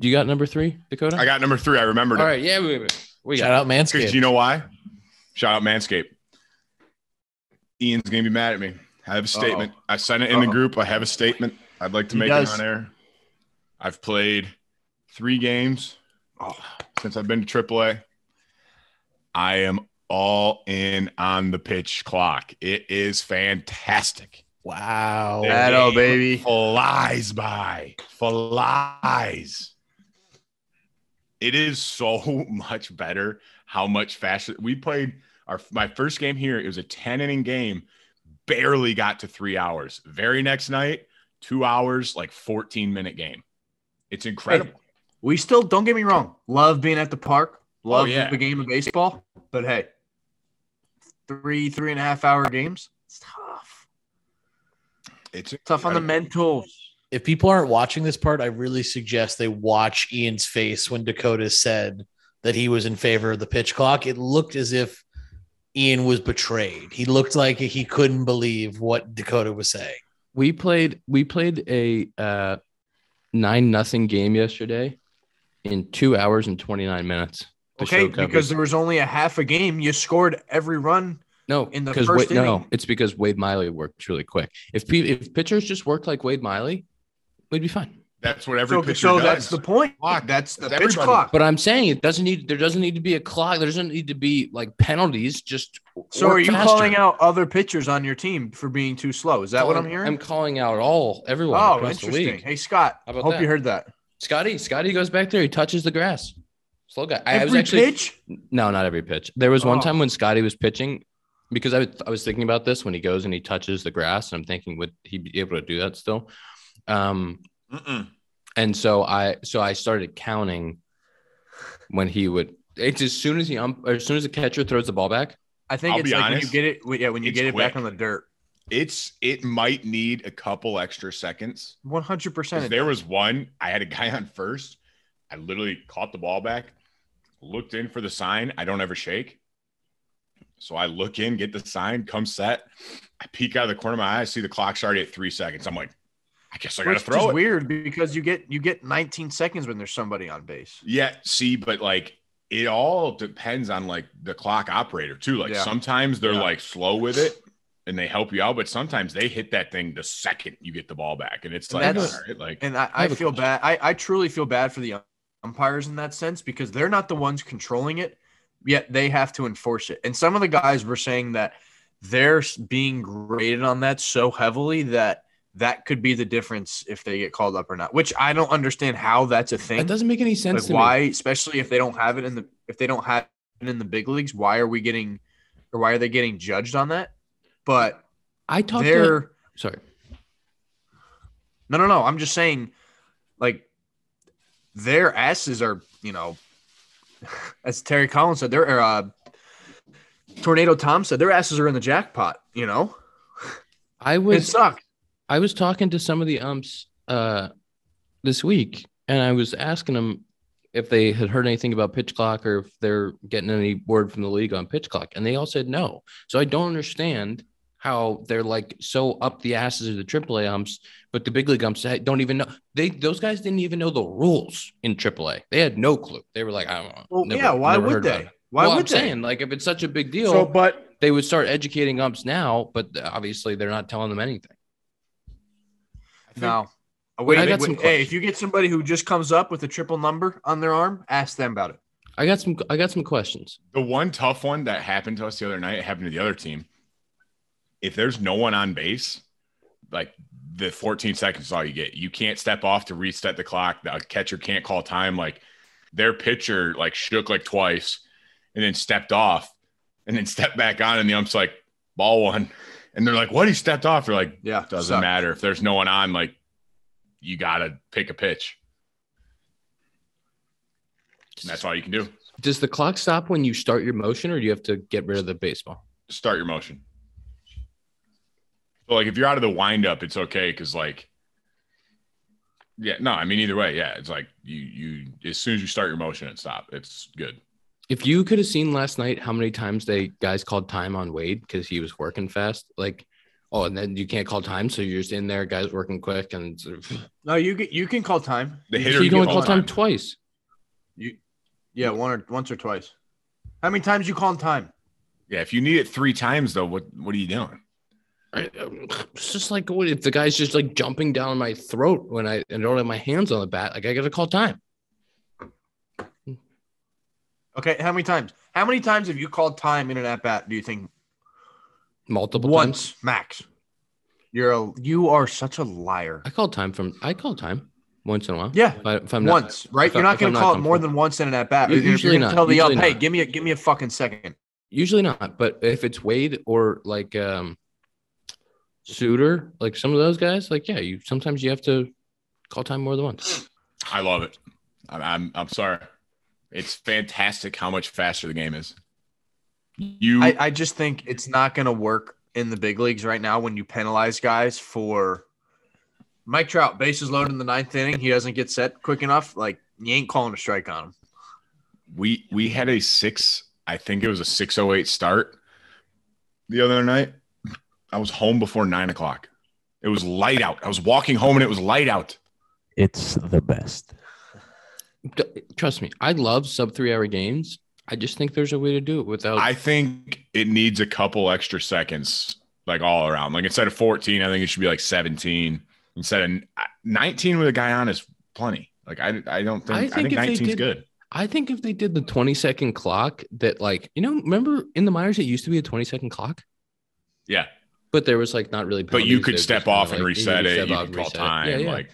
Do you got number 3, Dakota? I got number 3. I remembered All it. right, yeah, we Shout out Manscaped. Because you know why? Shout out Manscaped. Ian's going to be mad at me. I have a statement. I sent it in the group. I have a statement. I'd like to make it on air. I've played 3 games since I've been to AAA. I am all in on the pitch clock. It is fantastic. Wow. Hello, baby. Flies by. Flies. It is so much better how much faster. We played my first game here. It was a 10-inning game. Barely got to 3 hours. Very next night, 2 hours, like 14-minute game. It's incredible. Hey, we still, don't get me wrong, love being at the park. Love the game of baseball. But hey, 3.5 hour games, it's tough. It's tough on the mentals. If people aren't watching this part, I really suggest they watch Ian's face when Dakota said that he was in favor of the pitch clock. It looked as if Ian was betrayed. He looked like he couldn't believe what Dakota was saying. We played a 9-0 game yesterday in 2 hours and 29 minutes. Okay, because there was only a half a game. You scored every run. In the first inning. No, it's because Wade Miley worked really quick. If pitchers just worked like Wade Miley, we'd be fine. That's what every pitcher does. So that's the point. That's the pitch clock. But I'm saying there doesn't need to be a clock. There doesn't need to be like penalties. Just so are you calling out other pitchers on your team for being too slow? Is that what I'm hearing? I'm calling out everyone. Oh, across interesting. The league. Hey, Scott. I hope you heard that. Scotty goes back there. He touches the grass. Slow guy. Every pitch? No, not every pitch. There was one time when Scotty was pitching, because I was thinking about this when he goes and he touches the grass, and I'm thinking, would he be able to do that still? And so I started counting when he would. It's as soon as the catcher throws the ball back. I think it's like honest, when you get it. Yeah, when you get it back on the dirt. It might need a couple extra seconds. 100%. There was one. I had a guy on first. I literally caught the ball back, looked in for the sign. I don't ever shake. So I look in, get the sign, come set. I peek out of the corner of my eye, I see the clock's already at 3 seconds. I'm like, I guess I got to throw it. Which is weird because you get 19 seconds when there's somebody on base. Yeah, see, but like it all depends on like the clock operator too. Like sometimes they're like slow with it and they help you out, but sometimes they hit that thing the second you get the ball back. And it's like, all right, like, and I feel bad. I truly feel bad for the umpires in that sense because they're not the ones controlling it, yet they have to enforce it. And some of the guys were saying that they're being graded on that so heavily that could be the difference if they get called up or not, which I don't understand how that's a thing. That doesn't make any sense to me. Especially if they don't have it in the big leagues, why are they getting judged on that? But sorry. No. I'm just saying, like, their asses are, as Terry Collins said, Tornado Tom said, their asses are in the jackpot, It sucked. I was talking to some of the umps this week, and I was asking them if they had heard anything about pitch clock or if they're getting any word from the league on pitch clock, and they all said no. So I don't understand how they're like so up the asses of the AAA umps, but the big league umps don't even know. Those guys didn't even know the rules in AAA. They had no clue. They were like, I don't know. Well, why would they? Why would they? Saying, like, if it's such a big deal, they would start educating umps now, but obviously they're not telling them anything. No. Hey, if you get somebody who just comes up with a triple number on their arm, ask them about it. I got some questions. The one tough one that happened to us the other night, it happened to the other team. If there's no one on base, like the 14 seconds is all you get. You can't step off to reset the clock. The catcher can't call time. Like their pitcher like shook like twice and then stepped off and then stepped back on, and the ump's like, ball one. And they're like, what? He stepped off. They're like, yeah, doesn't matter. If there's no one on, like, you got to pick a pitch. And that's all you can do. Does the clock stop when you start your motion, or do you have to get rid of the baseball? Start your motion. So, like, if you're out of the windup, it's okay because, like, either way, it's like you as soon as you start your motion, it stops. It's good. If you could have seen last night how many times guys called time on Wade because he was working fast, like Oh, and then you can't call time, so you're just in there, guys working quick, and No, you can call time. The so hitter you can only can call time twice. Yeah, once or twice. How many times you calling time? Yeah, if you need it 3 times though, what are you doing? It's just like what if the guy's just like jumping down my throat when I don't have my hands on the bat? Like I gotta call time. Okay, how many times? How many times have you called time in an at bat? Do you think Multiple once times. max? You are such a liar. I call time once in a while. Yeah, if I'm once, not, right? You're not if going I'm to not call it more comfortable. than once in an at bat. Usually You're going not. to tell the Usually ump, hey, not. give me a fucking second. Usually not. But if it's Wade or like Suter, like some of those guys, like yeah, sometimes you have to call time more than once. I love it. I'm sorry. It's fantastic how much faster the game is. I just think it's not going to work in the big leagues right now when you penalize guys for Mike Trout, bases loaded in the 9th inning. He doesn't get set quick enough. Like, you ain't calling a strike on him. We had I think it was a 6:08 start the other night. I was home before 9:00. It was light out. I was walking home and it was light out. It's the best. Trust me, I love sub 3 hour games. I just think there's a way to do it without. I think it needs a couple extra seconds, like all around. Like instead of 14, I think it should be like 17. Instead of 19 with a guy on is plenty. Like I think 19 is good. I think if they did the 20-second clock, that like remember in the minors it used to be a 20-second clock. Yeah, but there was like not really. But you could They're step just off kinda, and like, reset it. step You off could and call reset it. time. Yeah. Like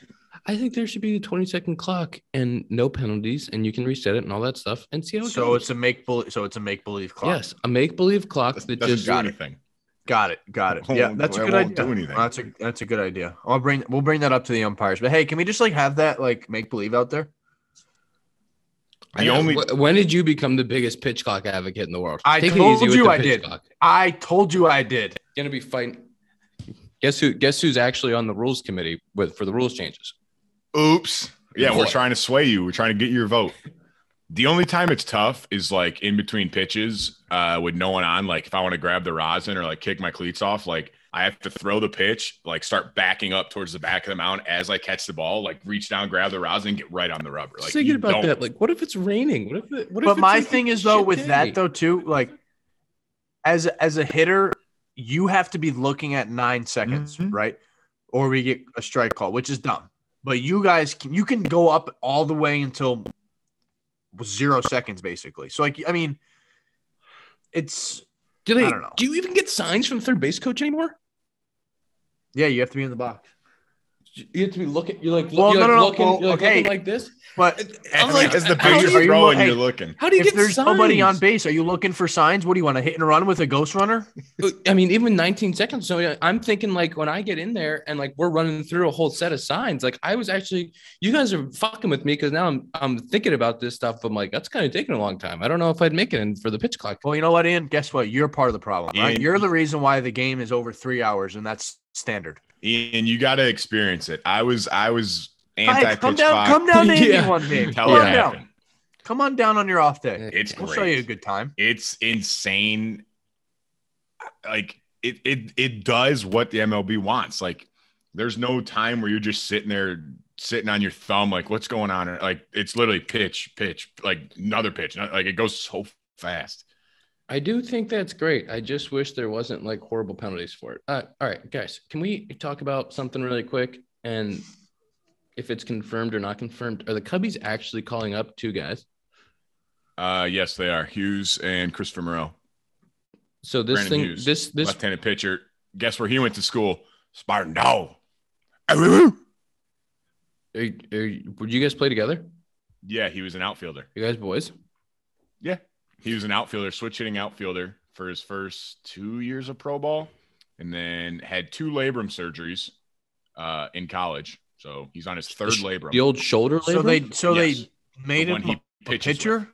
I think there should be a 20-second clock and no penalties, and you can reset it and all that stuff and see how it So goes. it's a make believe clock. Yes, a make believe clock that doesn't just do anything. Got it. Yeah, that's a good won't idea. do anything. That's a good idea. We'll bring that up to the umpires. But hey, can we just like have that like make believe out there? When did you become the biggest pitch clock advocate in the world? I told you I did. I told you I did. Gonna be fighting. Guess who's actually on the rules committee for the rules changes? Oops. Yeah, Boy. we're trying to sway you. We're trying to get your vote. The only time it's tough is like in between pitches with no one on. Like if I want to grab the rosin or like kick my cleats off, like I have to throw the pitch, like start backing up towards the back of the mound as I catch the ball, like reach down, grab the rosin, and get right on the rubber. Like thinking about that, like what if it's raining? But my thing is though with that though too, like as a hitter, you have to be looking at 9 seconds, right? Or we get a strike call, which is dumb. But you guys you can go up all the way until 0 seconds, basically. So, like, I mean, it's. I don't know. Do you even get signs from the third base coach anymore? Yeah, you have to be in the box. You have to be looking. You're like, looking like this. But I'm like, as the pitcher's throwing, you're looking. How do you if get there's signs? nobody on base, are you looking for signs? What do you want, to hit and run with a ghost runner? I mean, even 19 seconds. So I'm thinking like when I get in there and like we're running through a whole set of signs, like I was actually, you guys are fucking with me because now I'm thinking about this stuff. I'm like, that's kind of taking a long time. I don't know if I'd make it in for the pitch clock. Well, you know what, Ian? Guess what? You're part of the problem, right? Ian, you're the reason why the game is over 3 hours, and that's standard. Ian, you got to experience it. I was Come anti-pitch down, clock. come down to Indy one day. Tell Come it on happened. down. Come on down on your off day. It's We'll great. show you a good time. It's insane. Like it does what the MLB wants. Like there's no time where you're just sitting on your thumb, like what's going on? Like it's literally pitch, like another pitch. Like it goes so fast. I do think that's great. I just wish there wasn't like horrible penalties for it. All right, guys, can we talk about something really quick? And if it's confirmed or not confirmed, are the Cubbies actually calling up 2 guys? Yes, they are. Hughes and Christopher Moreau. So this Brandon thing, Hughes, this left-handed pitcher. Guess where he went to school? Spartano. Would you guys play together? Yeah, he was an outfielder. You guys boys? Yeah, he was an outfielder, switch hitting outfielder for his first 2 years of pro ball, and then had 2 labrum surgeries in college. So he's on his 3rd labrum. The old shoulder labrum? They made him a pitcher? With.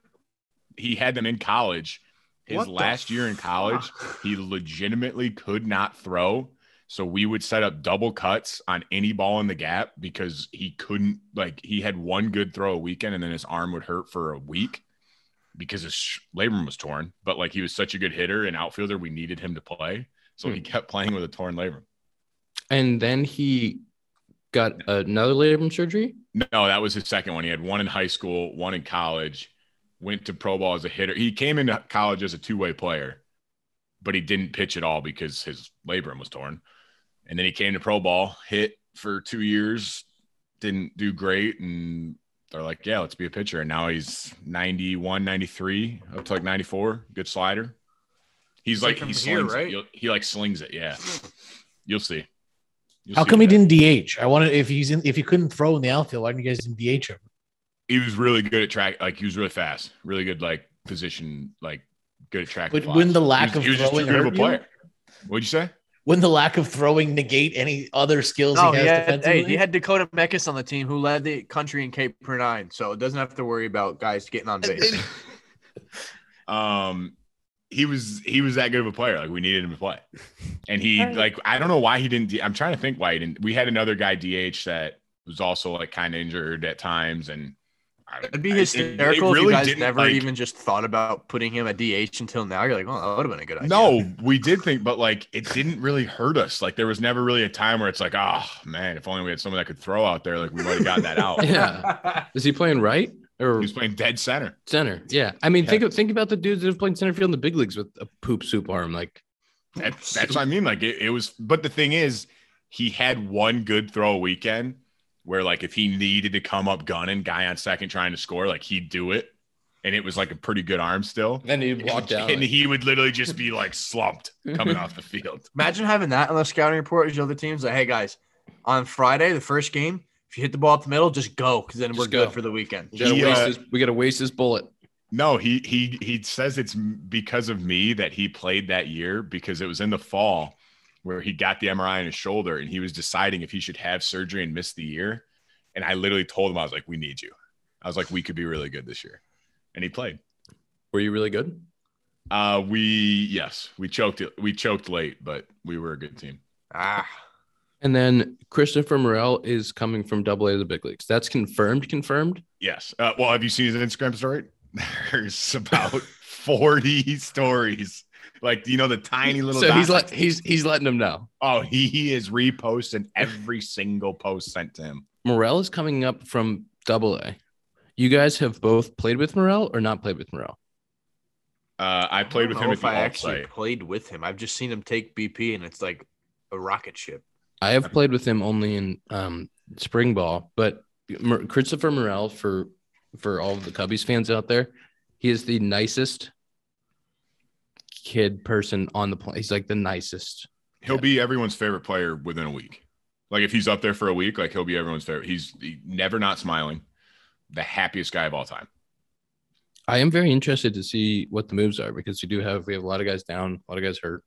He had them in college. His last year in college, he legitimately could not throw. So we would set up double cuts on any ball in the gap because he couldn't, like, he had one good throw a weekend and then his arm would hurt for a week because his labrum was torn. But, like, he was such a good hitter and outfielder, we needed him to play. So he kept playing with a torn labrum. And then he got another labrum surgery. No, that was his second one. He had one in high school, one in college, went to pro ball as a hitter. He came into college as a two-way player, but he didn't pitch at all because his labrum was torn. And then he came to pro ball, hit for 2 years, didn't do great. And they're like, yeah, let's be a pitcher. And now he's 91, 93, up to like 94. Good slider. He's like, he slings, right? He like slings it. Yeah. You'll see. How come he didn't DH? I wanted if he couldn't throw in the outfield, why didn't you guys DH him? He was really good at track. Like he was really fast, really good, like position, like good at track. But when the lack of he was just too throwing good of a hurt player. What'd you say? Wouldn't the lack of throwing negate any other skills he has defensively? He had Dakota Meckes on the team who led the country in K per 9, so it doesn't have to worry about guys getting on base. He was that good of a player. Like we needed him to play, and he like I don't know why he didn't. I'm trying to think why he didn't. We had another guy DH that was also like kind of injured at times, and it'd be hysterical if you guys never even just thought about putting him at DH until now. You're like, well, that would have been a good idea. No, we did think, but like it didn't really hurt us. Like there was never really a time where it's like, oh man, if only we had someone that could throw out there, like we might have gotten that out. Yeah. Is he playing right? Or he was playing dead center. Center, yeah. I mean, think about the dudes that have played center field in the big leagues with a poop soup arm. Like that's what I mean. Like it was, but the thing is, he had one good throw a weekend where, like, if he needed to come up gunning, guy on second trying to score, like he'd do it, and it was like a pretty good arm still. Then he'd walk down, and he would literally just be like slumped coming off the field. Imagine having that on the scouting report as the other teams. Like, hey guys, on Friday, the first game. If you hit the ball up the middle, just go, because then we're good for the weekend. We gotta waste his bullet. No, he says it's because of me that he played that year, because it was in the fall where he got the MRI on his shoulder and he was deciding if he should have surgery and miss the year. And I literally told him, I was like, we need you. I was like, we could be really good this year. And he played. Were you really good? We choked it. We choked late, but we were a good team. And then Christopher Morel is coming from Double-A to the big leagues. That's confirmed. Yes. Well, have you seen his Instagram story? There's about 40 stories. Like, you know, the tiny little. So he's letting them know. Oh, he is reposting every single post sent to him. Morel is coming up from Double-A. You guys have both played with Morel or not played with Morel? I played with him at the I actually site. played with him. I've just seen him take BP, and it's like a rocket ship. I have played with him only in spring ball, but Christopher Morel, for all of the Cubbies fans out there, he is the nicest person on the planet. He's like the nicest. He'll be everyone's favorite player within a week. Like if he's up there for a week, like he'll be everyone's favorite. He's never not smiling. The happiest guy of all time. I am very interested to see what the moves are, because we have a lot of guys down, a lot of guys hurt,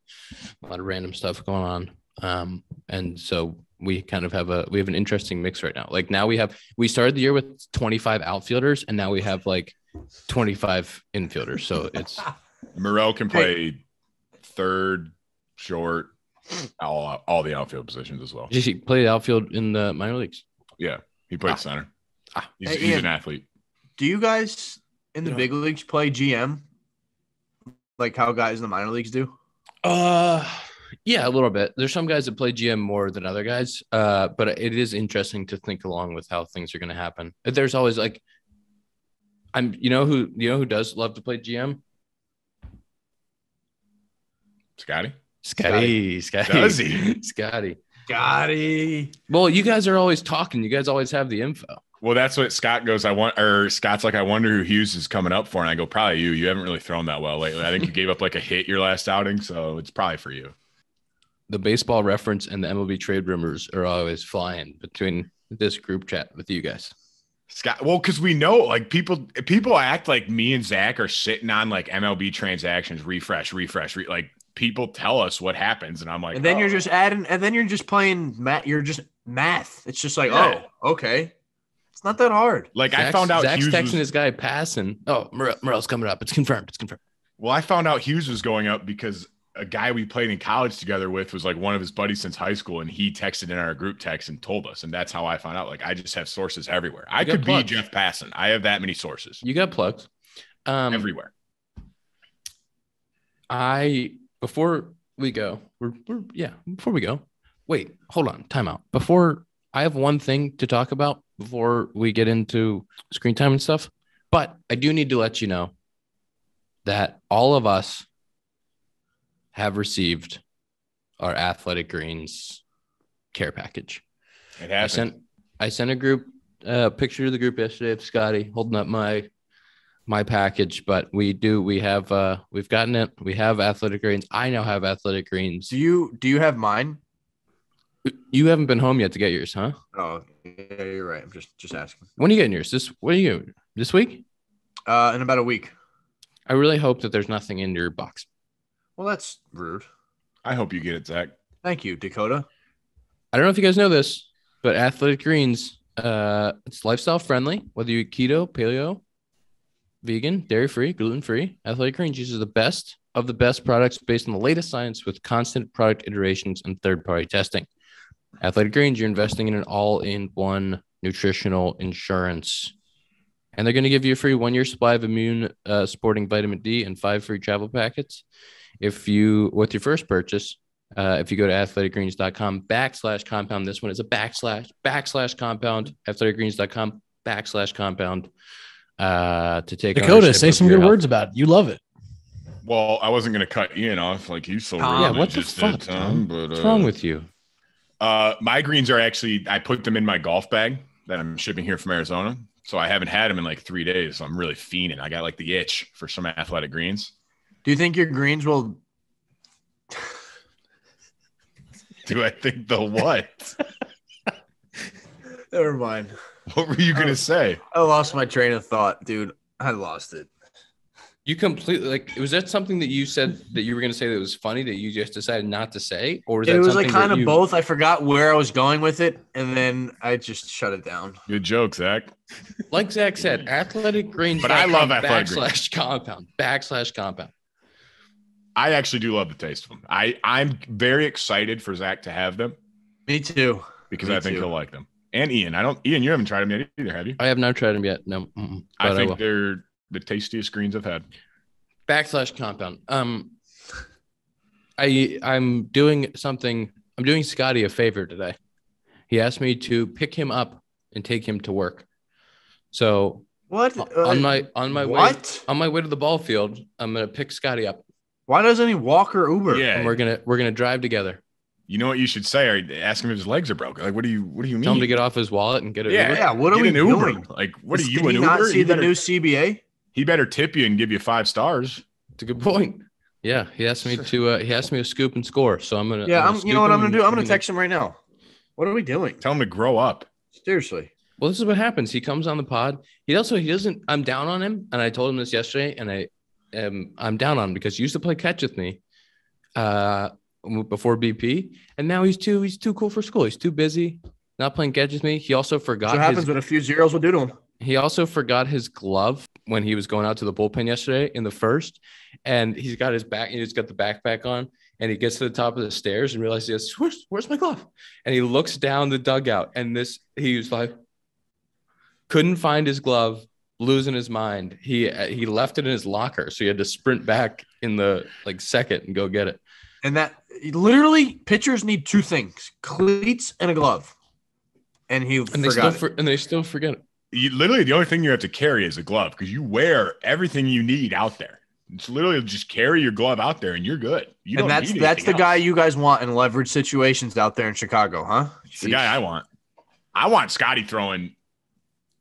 a lot of random stuff going on. And so we kind of have an interesting mix right now. Like now we started the year with 25 outfielders, and now we have like 25 infielders. So it's Morel can play third, short, all the outfield positions as well. He played outfield in the minor leagues. Yeah, he played center. He's an athlete. Do you guys in the big leagues play GM like how guys in the minor leagues do? Yeah, a little bit. There's some guys that play GM more than other guys, but it is interesting to think along with how things are going to happen. There's always like, you know who does love to play GM? Scotty. Does he? Scotty. Well, you guys are always talking. You guys always have the info. Well, that's what Scott goes. Scott's like, I wonder who Hughes is coming up for. And I go, probably you. You haven't really thrown that well lately. I think you gave up like a hit your last outing. So it's probably for you. The baseball reference and the MLB trade rumors are always flying between this group chat with you guys. Scott, well, because we know like people act like me and Zach are sitting on like MLB transactions, refresh, like people tell us what happens. And I'm like, and then you're just adding, and then you're just playing math. You're just math. It's just like, oh, okay. It's not that hard. Like I found out Zach's texting his guy passing. Oh, Morel's coming up. It's confirmed. Well, I found out Hughes was going up because a guy we played in college together with was like one of his buddies since high school, and he texted in our group text and told us, and that's how I found out. Like I just have sources everywhere. I could be Jeff Passan. I have that many sources. You got plugged everywhere. Before we go, Wait, hold on. Time out. Before I have one thing to talk about before we get into screen time and stuff, but I do need to let you know that all of us have received our Athletic Greens care package. It happened. I sent a group picture to the group yesterday of Scotty holding up my package, but we've gotten it. We have Athletic Greens. I now have Athletic Greens. Do you have mine? You haven't been home yet to get yours, huh? Oh, yeah, you're right. I'm just asking. When are you getting yours? This week? In about a week. I really hope that there's nothing in your box. Well, that's rude. I hope you get it, Zach. Thank you, Dakota. I don't know if you guys know this, but Athletic Greens, it's lifestyle friendly, whether you eat keto, paleo, vegan, dairy-free, gluten-free. Athletic Greens uses the best of the best products based on the latest science with constant product iterations and third-party testing. Athletic Greens, you're investing in an all-in-one nutritional insurance. And they're going to give you a free 1-year supply of immune supporting vitamin D and 5 free travel packets. With your first purchase, if you go to athleticgreens.com/compound, this one is a /compound, athleticgreens.com/compound to take Dakota, say some good words about it. You love it. Well, I wasn't going to cut Ian off like you so Yeah, really what the just fuck, did, Tom, but, what's wrong with you? My greens are actually, I put them in my golf bag that I'm shipping here from Arizona. So I haven't had them in like 3 days. So I'm really fiending. I got like the itch for some Athletic Greens. Do you think your greens will? Do I think the what? Never mind. What were you going to say? I lost my train of thought, dude. I lost it. You completely was that something that you said that you were going to say that was funny that you just decided not to say, or was It that was like something kind that of you, both. I forgot where I was going with it, and then I just shut it down. Good joke, Zach. like Zach said, Athletic Greens. But I love Athletic Greens. /compound. I actually do love the taste of them. I'm very excited for Zach to have them Me too. because Me I think too. he'll like them. And Ian, Ian, you haven't tried them yet either, have you? I have not tried them yet. No, I think will. they're the tastiest greens I've had. /compound. I'm doing something. I'm doing Scotty a favor today. He asked me to pick him up and take him to work. So What? on my what? way to the ball field, I'm gonna pick Scotty up Why doesn't he walk or Uber? Yeah. and we're gonna drive together. You know what you should say? Or ask him if his legs are broken. Like, what do you mean? Tell him to get off his wallet and get it. Yeah, Uber. Yeah, what are Get we an Uber. doing? Like, what are Did you, he an not Uber? see He the better, new CBA? he better tip you and give you 5 stars. It's a good point. Yeah, he asked me to scoop and score. So I'm gonna. Yeah, I'm you know what I'm gonna do? I'm gonna gonna text him right now. What are we doing? Tell him to grow up. Seriously. Well, this is what happens. He comes on the pod. He doesn't. I'm down on him, and I told him this yesterday. And I'm down on him because he used to play catch with me, before BP, and now he's too cool for school. He's too busy, not playing catch with me. He also forgot. That's what happens when a few zeros will do to him. He also forgot his glove when he was going out to the bullpen yesterday in the first, and he's got his back. He's got the backpack on, and he gets to the top of the stairs and realizes, "Where's my glove?" And he looks down the dugout, and he was like, couldn't find his glove, losing his mind. He left it in his locker, so he had to sprint back in the second and go get it. And that literally pitchers need 2 things: cleats and a glove. And They still forget it. Literally, the only thing you have to carry is a glove because you wear everything you need out there. It's literally just carry your glove out there and you're good. You don't need that's the anything guy else. you guys want in leverage situations out there in Chicago, huh? It's the guy I want. I want Scotty throwing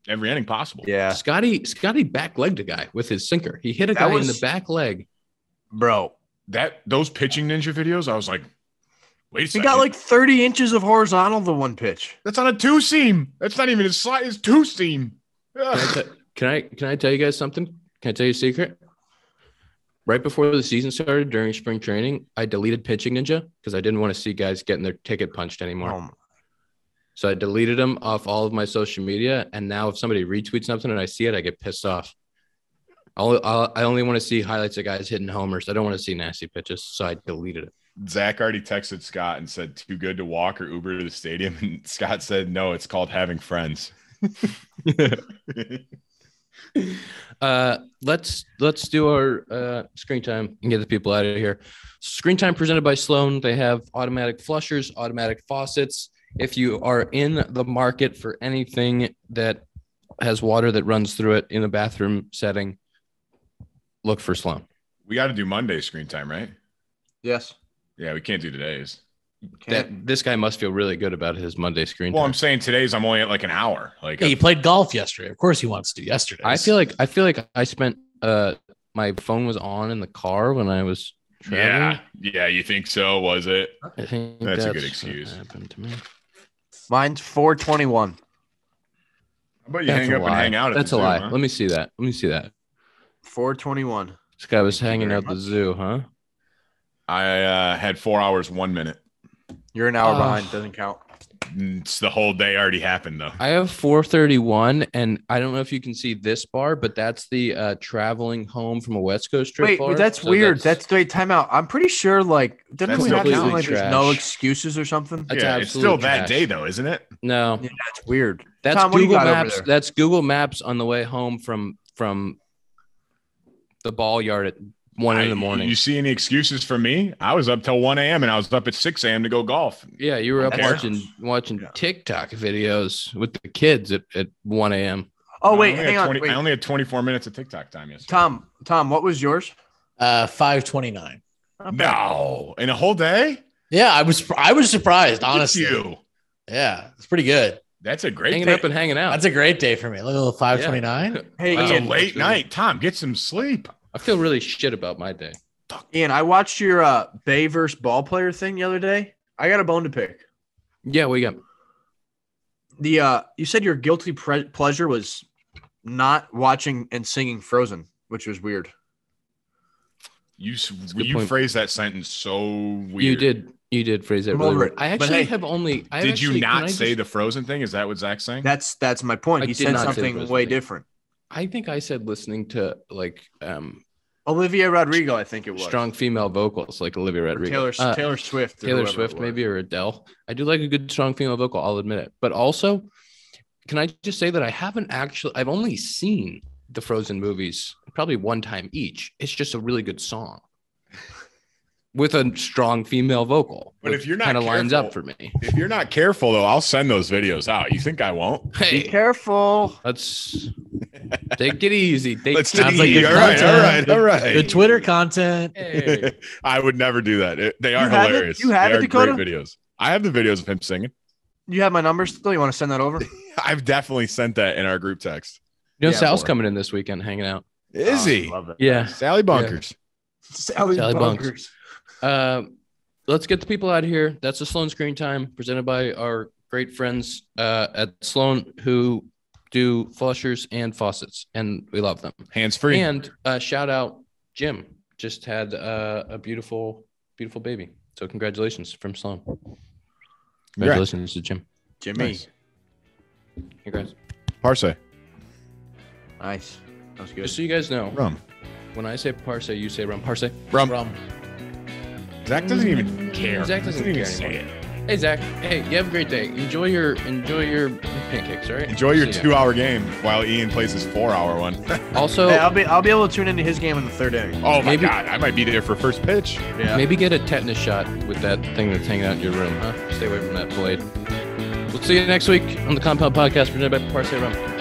every inning possible. Yeah, Scotty backlegged a guy with his sinker. He hit a guy in the back leg. bro. Those pitching ninja videos, I was like, wait a He second. got like 30 inches of horizontal the one pitch. That's on a 2-seam. That's not even a slide. It's 2-seam. Can I tell you guys something? Can I tell you a secret? Right before the season started during spring training, I deleted Pitching Ninja because I didn't want to see guys getting their ticket punched anymore. So I deleted them off all of my social media. And now if somebody retweets something and I see it, I get pissed off. I only want to see highlights of guys hitting homers. I don't want to see nasty pitches. So I deleted it. Zach already texted Scott and said, too good to walk or Uber to the stadium. And Scott said, no, it's called having friends. Let's do our screen time and get the people out of here. Screen time presented by Sloan. They have automatic flushers, automatic faucets. If you are in the market for anything that has water that runs through it in a bathroom setting, look for Sloan. We got to do Monday screen time, right? Yes. Yeah, we can't do today's. This guy must feel really good about his Monday screen Well, time. I'm saying today's I'm only at like an hour. Like Yeah, he played golf yesterday. Of course, he wants to do yesterday. I feel like I spent my phone was on in the car when I was traveling. Yeah, you think so? Was it? I think That's a good what excuse. happened to me. Mine's 4:21. How about you That's hang a up lie. and hang out at That's the a zoo, lie. huh? Let me see that. 4:21. This guy was Thank you hanging very out the much. zoo, huh? I had 4 hours, 1 minute. You're an hour behind. Doesn't count. It's the whole day already happened though. I have 4:31, and I don't know if you can see this bar, but that's the traveling home from a West Coast trip. Wait, bar. but that's So weird. That's wait, time out. I'm pretty sure like didn't That's we have completely something like there's no trash. excuses or something? That's Yeah, it's absolute still that trash. day though, isn't it? no. Yeah, that's weird. That's Tom, what do you Google got over Maps. there? That's Google Maps on the way home from the ball yard at 1 in the morning. You see any excuses from me? I was up till 1 a.m. and I was up at 6 a.m. to go golf. Yeah, you were up That's- watching Yeah. TikTok videos with the kids at 1 a.m. Oh I wait, only hang had on. Wait. I only had 24 minutes of TikTok time yesterday. Tom, what was yours? 5:29. No, in a whole day? Yeah, I was surprised, Look at honestly. you. Yeah, it's pretty good. That's a great Hanging day. up and hanging out. That's a great day for me. Look at the 5:29. Hey, That's a Ian. late night. Tom, get some sleep. I feel really shit about my day. Ian, I watched your Bay versus ball player thing the other day. I got a bone to pick. Yeah, we got You said your guilty pleasure was not watching and singing Frozen, which was weird. You a good you point. phrased that sentence so weird. you did phrase that I'm really over weird. it. I But actually hey, have only. I Did actually, you can not I say just- the Frozen thing? Is that what Zach's saying? That's my point. I He did said not say the something Frozen way thing. different. I think I said listening to Olivia Rodrigo, I think it was. strong female vocals like Olivia Or Rodrigo. Taylor Swift. or Taylor whoever Swift, it was. maybe, or Adele. I do like a good strong female vocal, I'll admit it. But also, can I just say that I've only seen the Frozen movies probably one time each. It's just a really good song with a strong female vocal. But if you're not kind of lines careful- up for me. If you're not careful, though, I'll send those videos out. You think I won't? Be Hey, careful. let's take it easy. Let's Take Sounds take like it good easy. All right, content. all right. Good Twitter content. Hey. I would never do that. They are You have it? hilarious. You have they it, are Dakota? great videos. I have the videos of him singing. You have my number still? You want to send that over? I've definitely sent that in our group text. You know, Yeah, Sal's boy. coming in this weekend, hanging out. Is he? Love it. Yeah. Sally Bunkers. Sally Sally Bunkers. Let's get the people out of here. That's the Sloan Screen Time presented by our great friends at Sloan who do flushers and faucets, and we love them. Hands free. And shout out Jim, just had a beautiful, beautiful baby. So congratulations from Sloan. Congratulations to Jim. Jimmy. Nice. Congrats. Parse. Nice. That was good. Just so you guys know, Rum. when I say parse, you say rum. Parse. Rum. Zach doesn't even care. Zach doesn't even care say anymore. it. Hey Zach. Hey, you have a great day. Enjoy your pancakes. All right. Enjoy your See ya. 2-hour game while Ian plays his 4-hour one. Also, Hey, I'll be able to tune into his game in the third inning. Oh my Maybe- God. I might be there for first pitch. Yeah. maybe get a tetanus shot with that thing that's hanging out in your room, huh? Stay away from that blade. We'll see you next week on the Compound Podcast presented by Parse Rum.